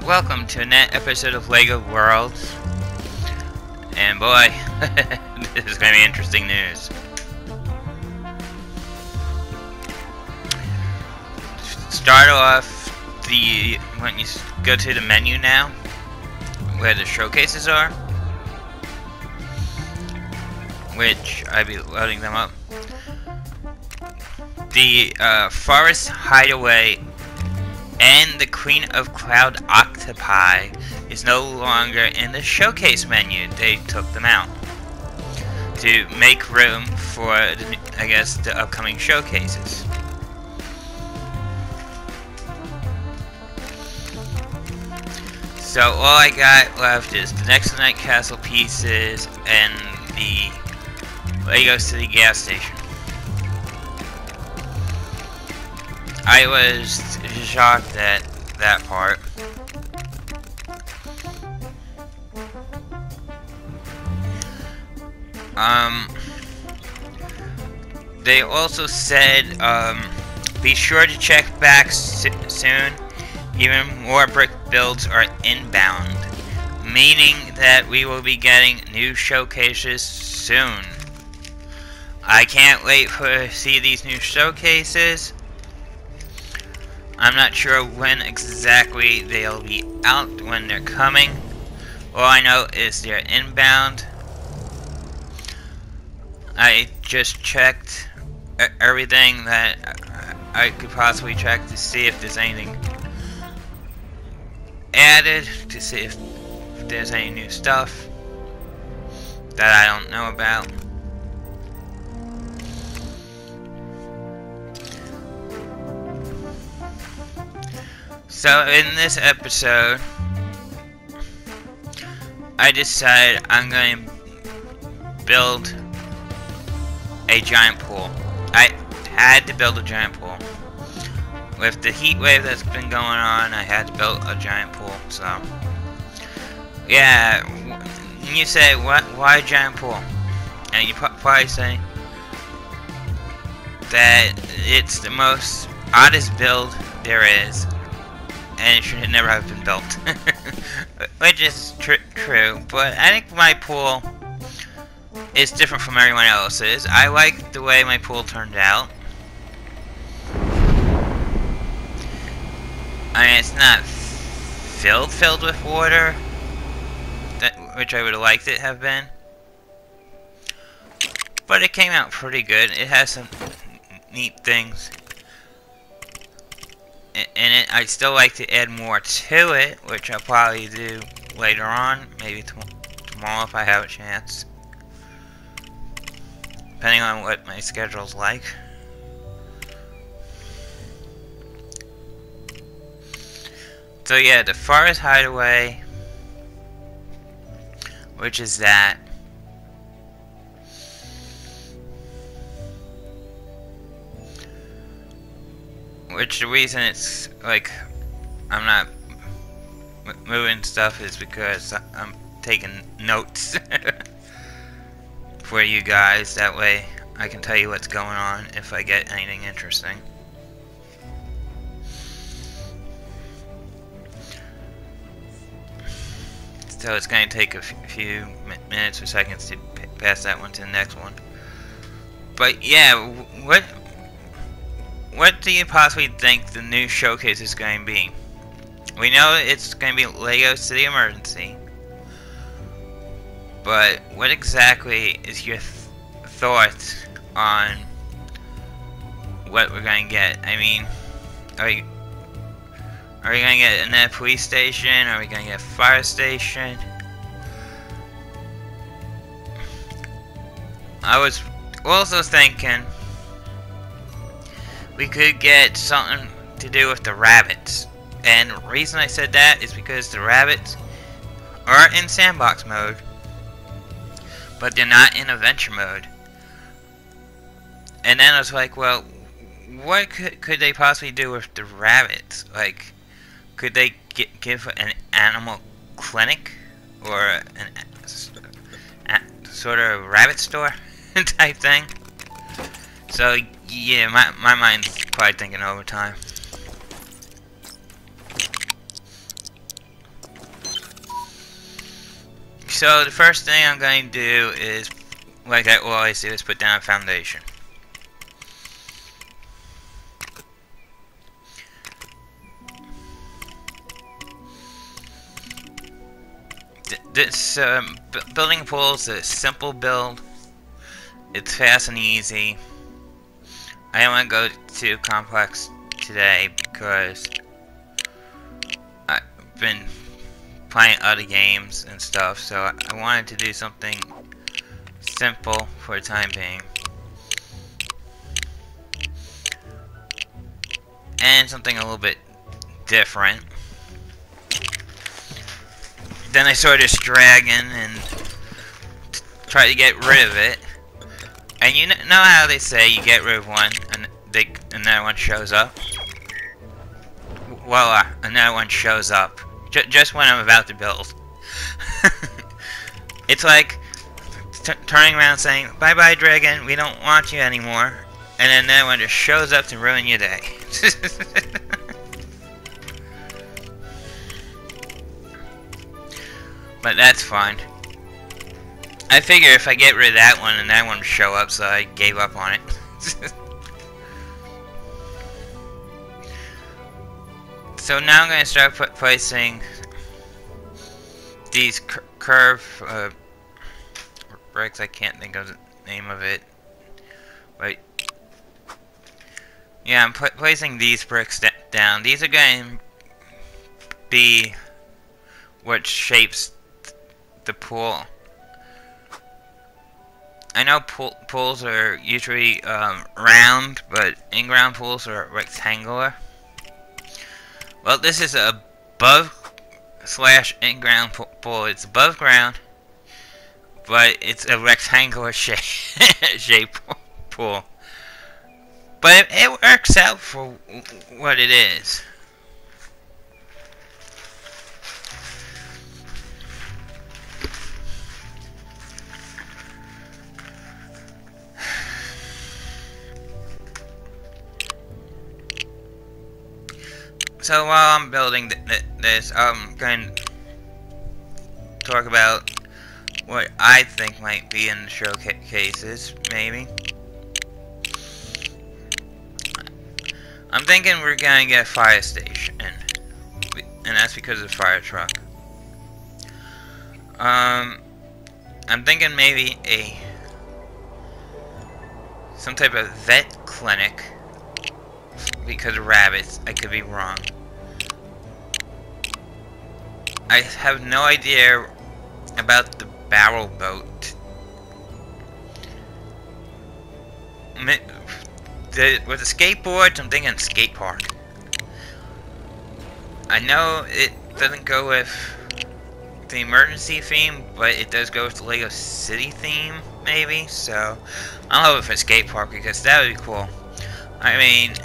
Welcome to another episode of LEGO Worlds. And boy, this is going to be interesting news. Start off when you go to the menu now, where the showcases are, which I'll be loading them up. The Forest Hideaway and the Queen of Cloud Octopi is no longer in the showcase menu. They took them out to make room for, I guess, the upcoming showcases. So all I got left is the Next Night Castle pieces and the LEGO City gas station. I was shocked at that part. They also said, be sure to check back soon. Even more brick builds are inbound, meaning that we will be getting new showcases soon. I can't wait to see these new showcases. I'm not sure when exactly they'll be out, when they're coming. All I know is they're inbound. I just checked everything that I could possibly check to see if there's anything added, to see if there's any new stuff that I don't know about. So in this episode, I decided I'm going to build a giant pool. I had to build a giant pool. With the heat wave that's been going on, I had to build a giant pool. So, yeah, you say, why a giant pool? And you probably say that it's the most oddest build there is, and it should never have been built. Which is true, but I think my pool is different from everyone else's. I like the way my pool turned out. I mean, it's not filled with water, which I would have liked it to have been, but it came out pretty good. It has some neat things in it. I'd still like to add more to it, which I'll probably do later on, maybe tomorrow if I have a chance, depending on what my schedule's like. So yeah, the Forest Hideaway, which is that. Which the reason it's like I'm not moving stuff is because I'm taking notes for you guys. That way I can tell you what's going on if I get anything interesting. So it's going to take a few minutes or seconds to pass that one to the next one. But yeah, what do you possibly think the new showcase is going to be? We know it's going to be LEGO City Emergency. But what exactly is your thoughts on what we're going to get? I mean, are we going to get another police station? Are we going to get a fire station? I was also thinking we could get something to do with the rabbits. And the reason I said that is because the rabbits are in sandbox mode, but they're not in adventure mode. And then I was like, well, what could they possibly do with the rabbits? Like, could they give an animal clinic or an sort of rabbit store type thing. So yeah, my mind's probably thinking overtime. So the first thing I'm going to do is, like I always do, is put down a foundation. This building pool is a simple build. It's fast and easy. I don't want to go too complex today because I've been playing other games and stuff, so I wanted to do something simple for the time being. And something a little bit different. Then I saw this dragon and tried to get rid of it. And you know how they say you get rid of one and another one shows up? Well, another one shows up. Just when I'm about to build. It's like turning around saying, "Bye bye dragon, we don't want you anymore." And then another one just shows up to ruin your day. But that's fine. I figure if I get rid of that one and that one will show up, so I gave up on it. So now I'm going to start placing these curve bricks. I can't think of the name of it. Wait. Yeah, I'm placing these bricks down. These are going to be what shapes the pool. I know pools are usually round, but in-ground pools are rectangular. Well, this is a above/in-ground pool. It's above ground, but it's a rectangular shape pool. But it works out for what it is. So while I'm building this, I'm going to talk about what I think might be in the showcases, maybe. I'm thinking we're going to get a fire station, and that's because of the fire truck. I'm thinking maybe some type of vet clinic. Because of rabbits, I could be wrong. I have no idea about the barrel boat. With the skateboards, I'm thinking skate park. I know it doesn't go with the emergency theme, but it does go with the Lego City theme, maybe. So I'll have it for skate park because that would be cool. I mean,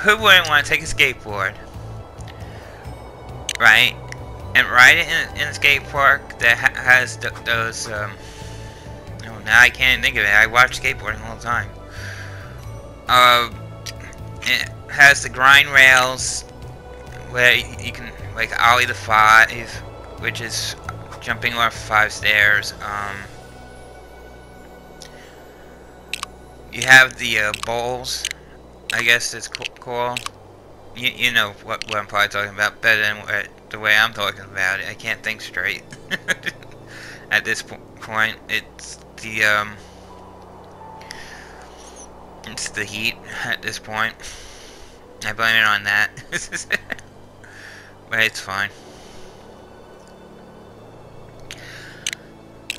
who wouldn't want to take a skateboard, right, and ride it in a skate park that has those, oh, now I can't think of it. I watch skateboarding all the time. It has the grind rails where you can, like, ollie the 5, which is jumping off 5 stairs. You have the bowls. I guess it's cool. You know what I'm probably talking about better than the way I'm talking about it. I can't think straight. At this point, it's the heat at this point. I blame it on that. But it's fine.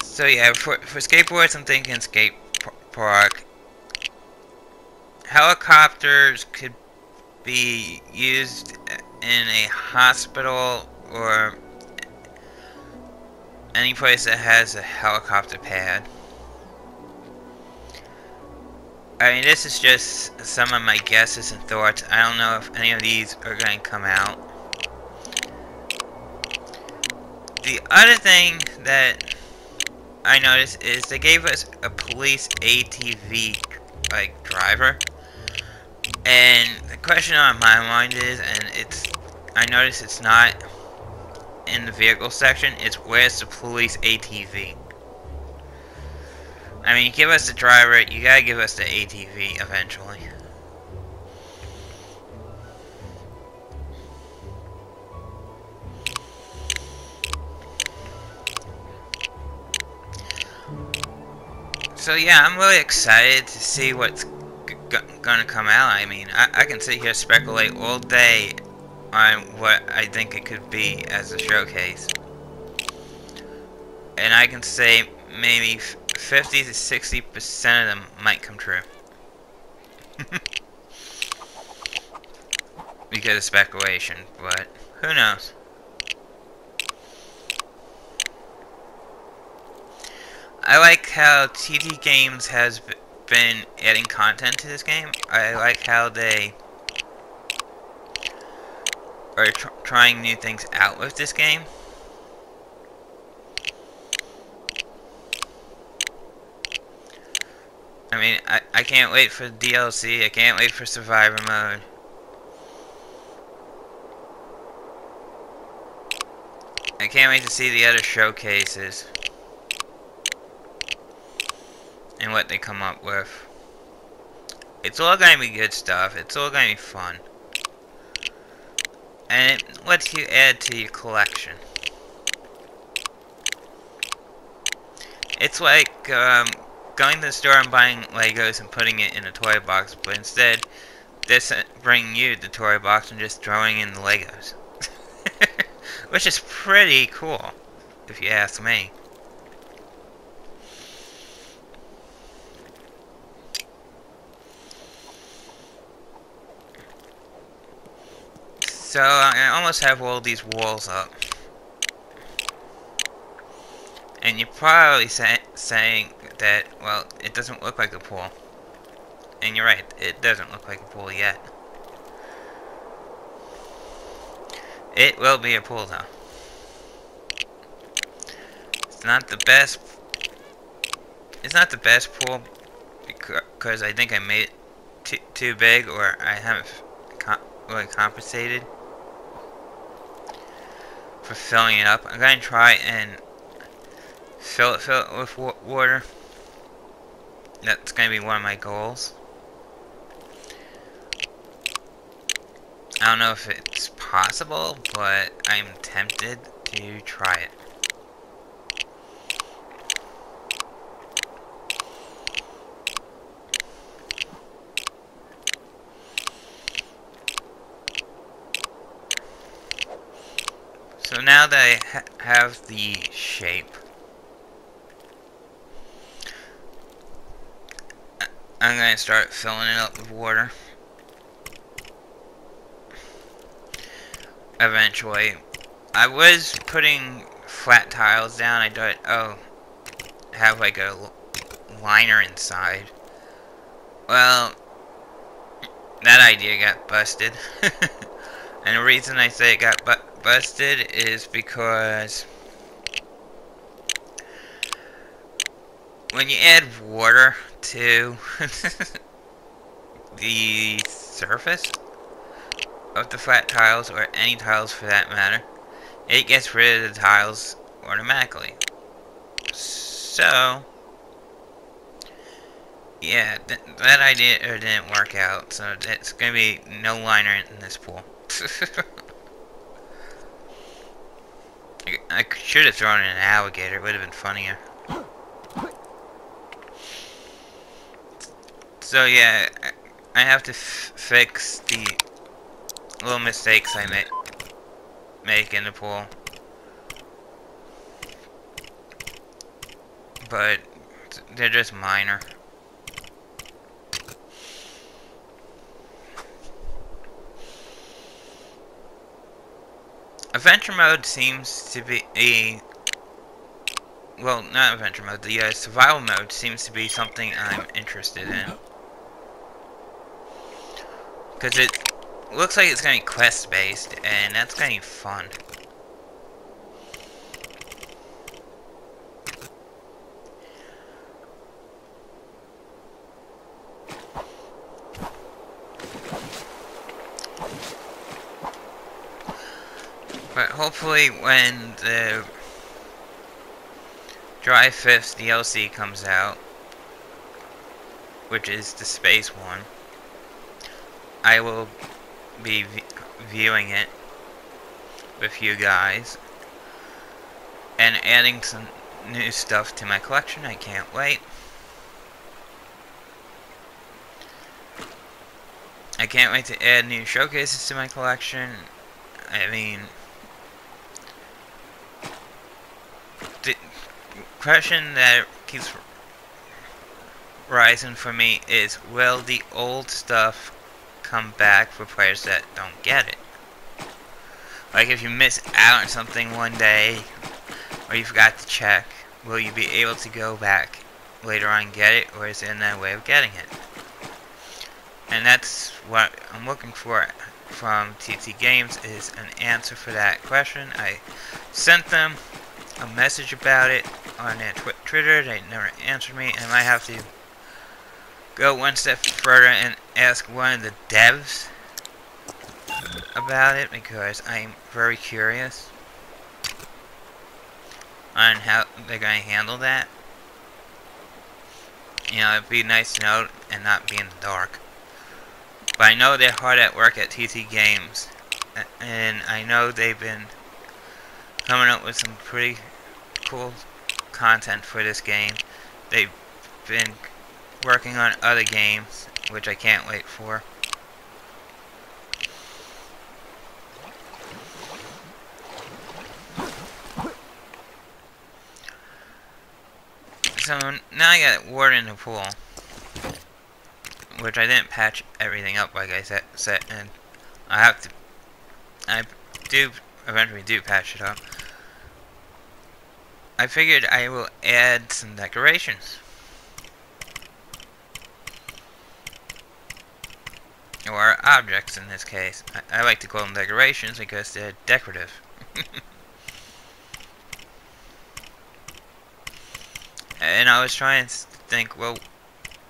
So yeah, for skateboards, I'm thinking skate park. Helicopters could be used in a hospital or any place that has a helicopter pad. I mean, this is just some of my guesses and thoughts. I don't know if any of these are going to come out. The other thing that I noticed is they gave us a police ATV like driver, and the question on my mind is, and I noticed it's not in the vehicle section, it's where's the police ATV? I mean, you give us the driver, you gotta give us the ATV eventually. So yeah, I'm really excited to see what's gonna come out. I mean, I can sit here and speculate all day on what I think it could be as a showcase. And I can say maybe 50 to 60% of them might come true. Because of speculation, but who knows? I like how TT Games has been adding content to this game. I like how they are trying new things out with this game. I mean, I can't wait for DLC, I can't wait for Survivor Mode. I can't wait to see the other showcases and what they come up with. It's all going to be good stuff. It's all going to be fun. And it lets you add to your collection. It's like going to the store and buying Legos and putting it in a toy box, but instead, this bringing you the toy box and just throwing in the Legos. Which is pretty cool, if you ask me. So, I almost have all these walls up. And you're probably saying that, well, it doesn't look like a pool. And you're right, it doesn't look like a pool yet. It will be a pool, though. It's not the best pool because I think I made it too big, or I haven't really compensated for filling it up. I'm going to try and fill it with water. That's going to be one of my goals. I don't know if it's possible, but I'm tempted to try it. So now that I have the shape, I'm going to start filling it up with water. Eventually. I was putting flat tiles down. I thought, oh, have like a liner inside. Well, that idea got busted. And the reason I say it got busted is because when you add water to the surface of the flat tiles, or any tiles for that matter, it gets rid of the tiles automatically. So yeah, that idea didn't work out, so it's gonna be no liner in this pool. I should have thrown in an alligator, it would have been funnier. So yeah, I have to fix the little mistakes I make in the pool. But they're just minor. Adventure mode seems to be well, not adventure mode, the survival mode seems to be something I'm interested in. Because it looks like it's going to be quest based, and that's going to be fun. But hopefully when the July 5th DLC comes out, which is the space one, I will be viewing it with you guys and adding some new stuff to my collection. I can't wait. I can't wait to add new showcases to my collection. I mean, the question that keeps rising for me is, will the old stuff come back for players that don't get it? Like, if you miss out on something one day, or you forgot to check, will you be able to go back later on and get it, or is there another way of getting it? And that's what I'm looking for from TT Games, is an answer for that question. I sent them a message about it on their Twitter. They never answered me, and I might have to go one step further and ask one of the devs about it, because I'm very curious on how they're going to handle that. You know, it'd be nice to know and not be in the dark. But I know they're hard at work at TT Games, and I know they've been coming up with some pretty cool content for this game. They've been working on other games, which I can't wait for. So now I got water in the pool, which I didn't patch everything up like I said, and I eventually do patch it up. I figured I will add some decorations. Or objects in this case. I like to call them decorations because they're decorative. And I was trying to think, well,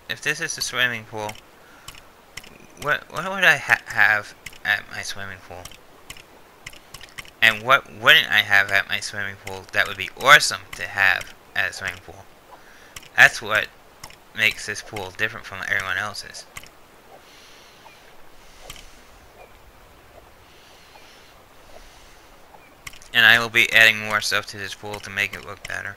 if this is a swimming pool, what would I have at my swimming pool? And what wouldn't I have at my swimming pool that would be awesome to have at a swimming pool? That's what makes this pool different from everyone else's. And I will be adding more stuff to this pool to make it look better.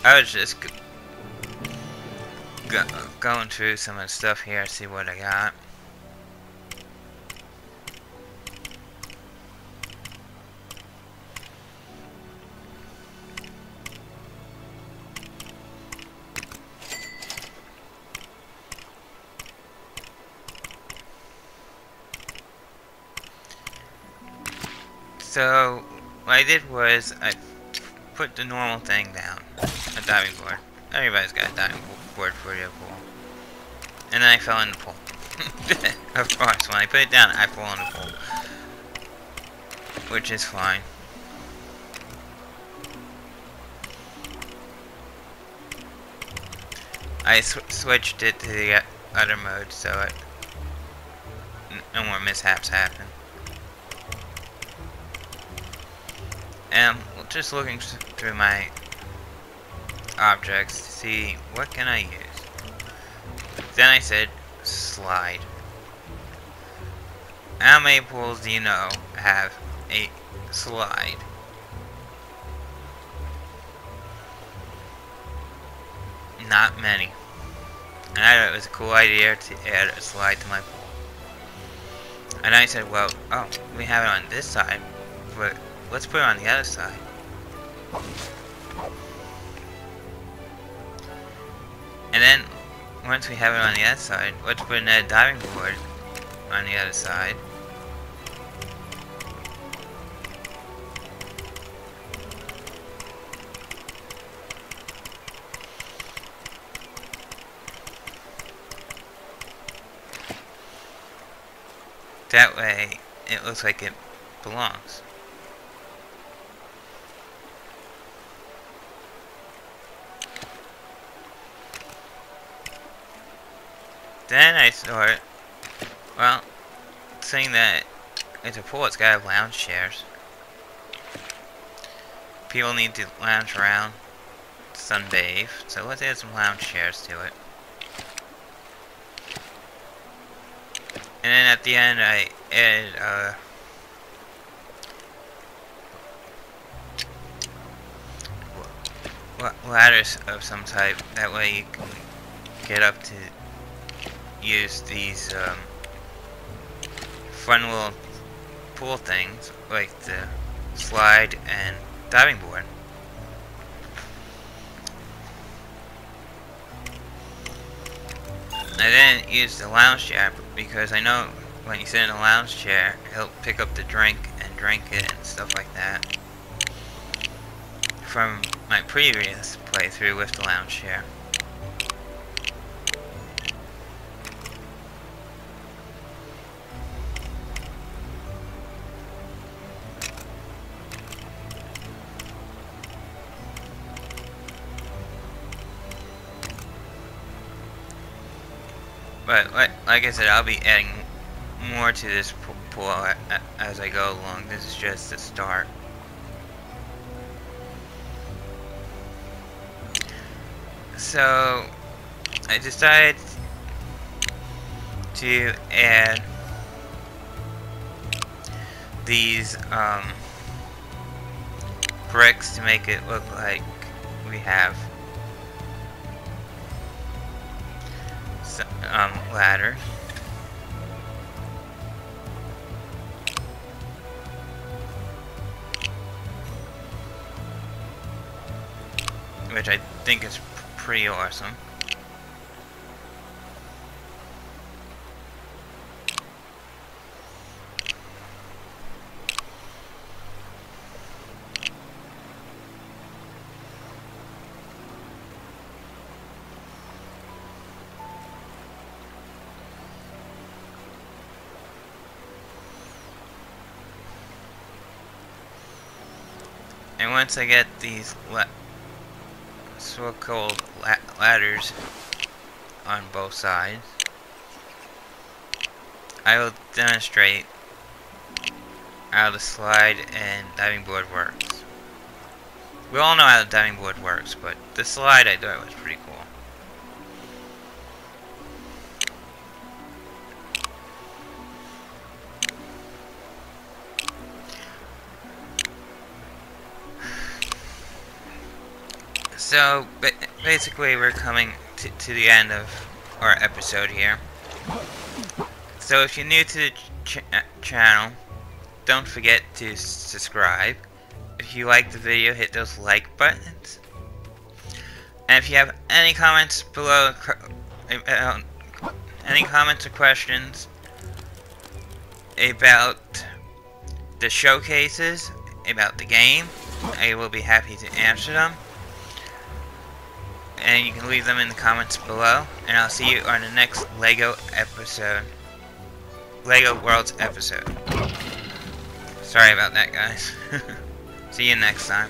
I was just going through some of the stuff here, see what I got. So, what I did was, I put the normal thing down, a diving board. Everybody's got a diving board for their pool. And then I fell in the pool. Of course, when I put it down, I fall in the pool. Which is fine. I switched it to the other mode so no more mishaps happen. And just looking through my objects to see what can I use. Then I said slide. How many pools do you know have a slide? Not many. And I thought it was a cool idea to add a slide to my pool. And I said, well, oh, we have it on this side, but let's put it on the other side. And then, once we have it on the other side, let's put another diving board on the other side. That way, it looks like it belongs. Then I thought, well, seeing that it's a pool, it's gotta have lounge chairs. People need to lounge around, sunbathe, so let's add some lounge chairs to it. And then at the end I added ladders of some type, that way you can get up to use these fun little pool things like the slide and diving board. I didn't use the lounge chair because I know when you sit in a lounge chair, he'll pick up the drink and drink it and stuff like that. From my previous playthrough with the lounge chair. But like I said, I'll be adding more to this pool as I go along. This is just the start. So I decided to add these bricks to make it look like we have some ladder. Which I think is pretty awesome. And once I get these so-called ladders on both sides, I will demonstrate how the slide and diving board works. We all know how the diving board works, but the slide I thought was pretty cool. So, basically we're coming to the end of our episode here. So if you're new to the channel, don't forget to subscribe. If you like the video, hit those like buttons. And if you have any comments below, any comments or questions about the showcases, about the game, I will be happy to answer them. And you can leave them in the comments below. And I'll see you on the next LEGO Worlds episode. Sorry about that, guys. See you next time.